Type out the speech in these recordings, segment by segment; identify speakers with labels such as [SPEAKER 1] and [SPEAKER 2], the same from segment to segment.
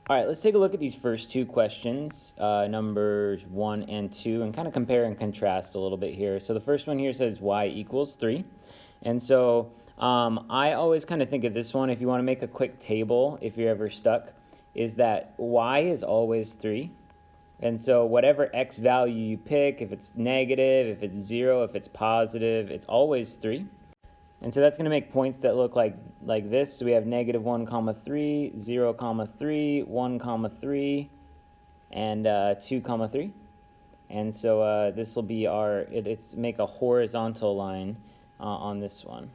[SPEAKER 1] All right, let's take a look at these first two questions, numbers 1 and 2, and kind of compare and contrast a little bit here. So the first one here says y equals 3. And so I always kind of think of this one, if you want to make a quick table, if you're ever stuck, is that y is always 3. And so whatever x value you pick, if it's negative, if it's 0, if it's positive, it's always 3. And so that's going to make points that look like this. So we have negative 1 comma 3, 0 comma 3, 1 comma 3, and 2 comma 3. And so this will be it's make a horizontal line on this one.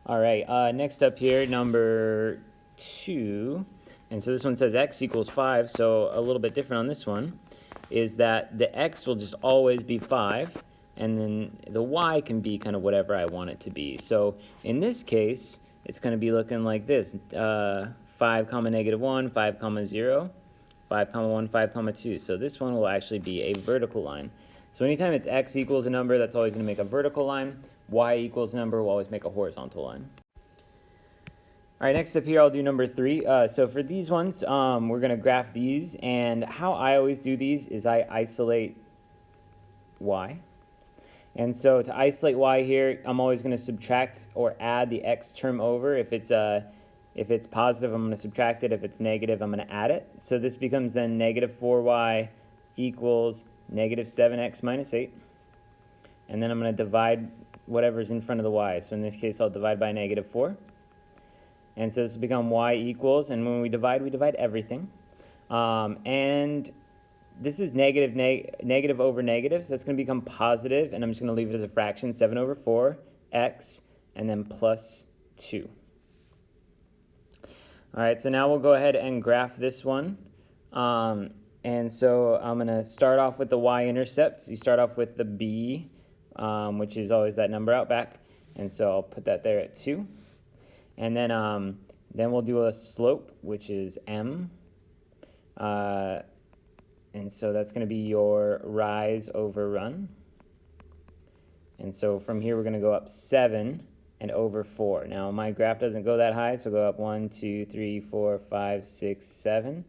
[SPEAKER 1] All right, next up here, number 2. And so this one says x equals 5. So a little bit different on this one is that the x will just always be 5. And then the y can be kind of whatever I want it to be. So in this case, it's going to be looking like this. 5 comma negative 1, 5 comma 0, 5 comma 1, 5 comma 2. So this one will actually be a vertical line. So anytime it's x equals a number, that's always going to make a vertical line. Y equals a number will always make a horizontal line. All right, next up here, I'll do number 3. So for these ones, we're going to graph these. And how I always do these is I isolate y. And so to isolate y here, I'm always going to subtract or add the x term over. If it's positive, I'm going to subtract it. If it's negative, I'm going to add it. So this becomes then negative 4y equals negative 7x minus 8. And then I'm going to divide whatever's in front of the y. So in this case, I'll divide by negative 4. And so this will become y equals, and when we divide everything. And this is negative over negative, so that's going to become positive, and I'm just going to leave it as a fraction, 7 over 4, x, and then plus 2. All right, so now we'll go ahead and graph this one. And so I'm going to start off with the y-intercept. So you start off with the b, which is always that number out back. And so I'll put that there at 2. And then we'll do a slope, which is m. And so that's going to be your rise over run. And so from here, we're going to go up 7 and over 4. Now, my graph doesn't go that high, so go up 1, 2, 3, 4, 5, 6, 7.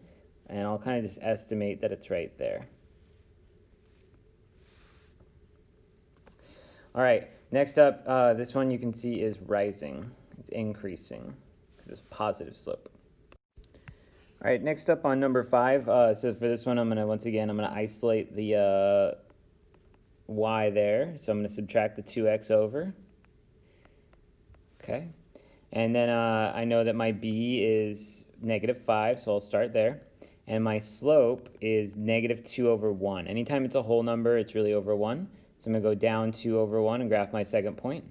[SPEAKER 1] And I'll kind of just estimate that it's right there. All right, next up, this one you can see is rising. It's increasing because it's a positive slope. All right, next up on number 5. So for this one, I'm going to isolate the y there. So I'm going to subtract the 2x over. Okay. And then I know that my b is negative 5, so I'll start there. And my slope is negative 2 over 1. Anytime it's a whole number, it's really over 1. So I'm going to go down 2 over 1 and graph my second point,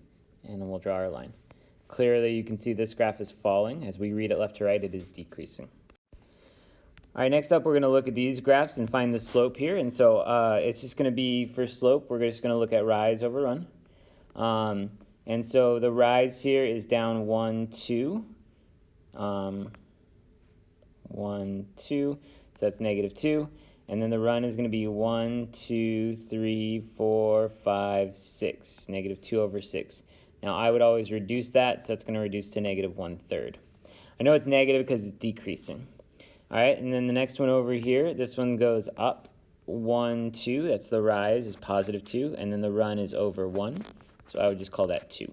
[SPEAKER 1] and then we'll draw our line. Clearly, you can see this graph is falling. As we read it left to right, it is decreasing. All right, next up, we're going to look at these graphs and find the slope here. And so it's just going to be, for slope, we're just going to look at rise over run. And so the rise here is down 1, 2. 1, 2. So that's negative 2. And then the run is going to be 1, 2, 3, 4, 5, 6. Negative 2 over 6. Now, I would always reduce that, so that's going to reduce to negative 1/3. I know it's negative because it's decreasing. All right, and then the next one over here, this one goes up 1, 2. That's the rise is positive 2, and then the run is over 1. So I would just call that 2.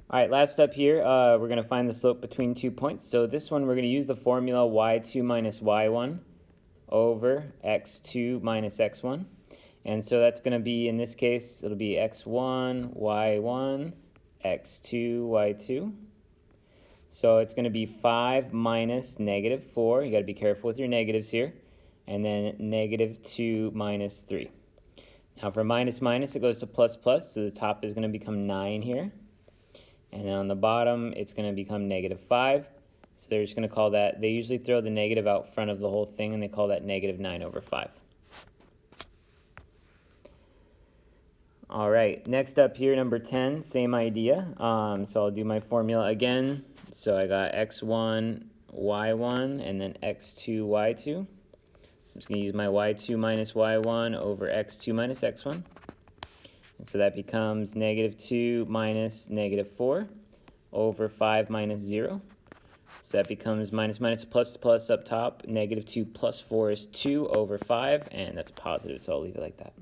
[SPEAKER 1] All right, last up here, we're going to find the slope between 2 points. So this one, we're going to use the formula y2 minus y1 over x2 minus x1. And so that's going to be, in this case, it'll be x1, y1, x2, y2. So it's going to be 5 minus negative 4. You got to be careful with your negatives here. And then negative 2 minus 3. Now for minus minus, it goes to plus plus. So the top is going to become 9 here. And then on the bottom, it's going to become negative 5. So they're just going to call that, they usually throw the negative out front of the whole thing, and they call that negative 9 over 5. All right, next up here, number 10, same idea. So I'll do my formula again. So I got x1, y1, and then x2, y2. So I'm just going to use my y2 minus y1 over x2 minus x1. And so that becomes negative 2 minus negative 4 over 5 minus 0. So that becomes minus minus plus plus up top. Negative 2 plus 4 is 2 over 5, and that's positive, so I'll leave it like that.